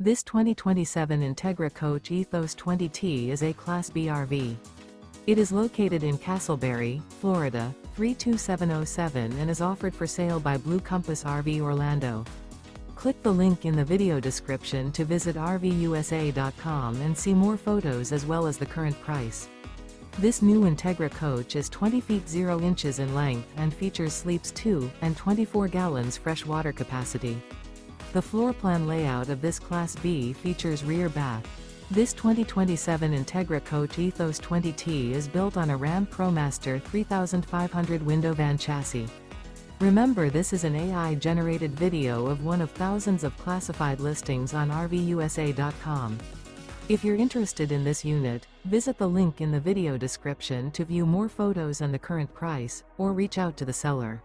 This 2027 Entegra Coach Ethos 20T is a Class B RV. It is located in Casselberry, Florida, 32707 and is offered for sale by Blue Compass RV Orlando. Click the link in the video description to visit RVUSA.com and see more photos as well as the current price. This new Entegra Coach is 20 feet 0 inches in length and features sleeps 2 and 24 gallons fresh water capacity. The floor plan layout of this Class B features rear bath. This 2027 Entegra Coach Ethos 20T is built on a RAM ProMaster 3500 window van chassis. Remember, this is an AI-generated video of one of thousands of classified listings on RVUSA.com. If you're interested in this unit, visit the link in the video description to view more photos and the current price, or reach out to the seller.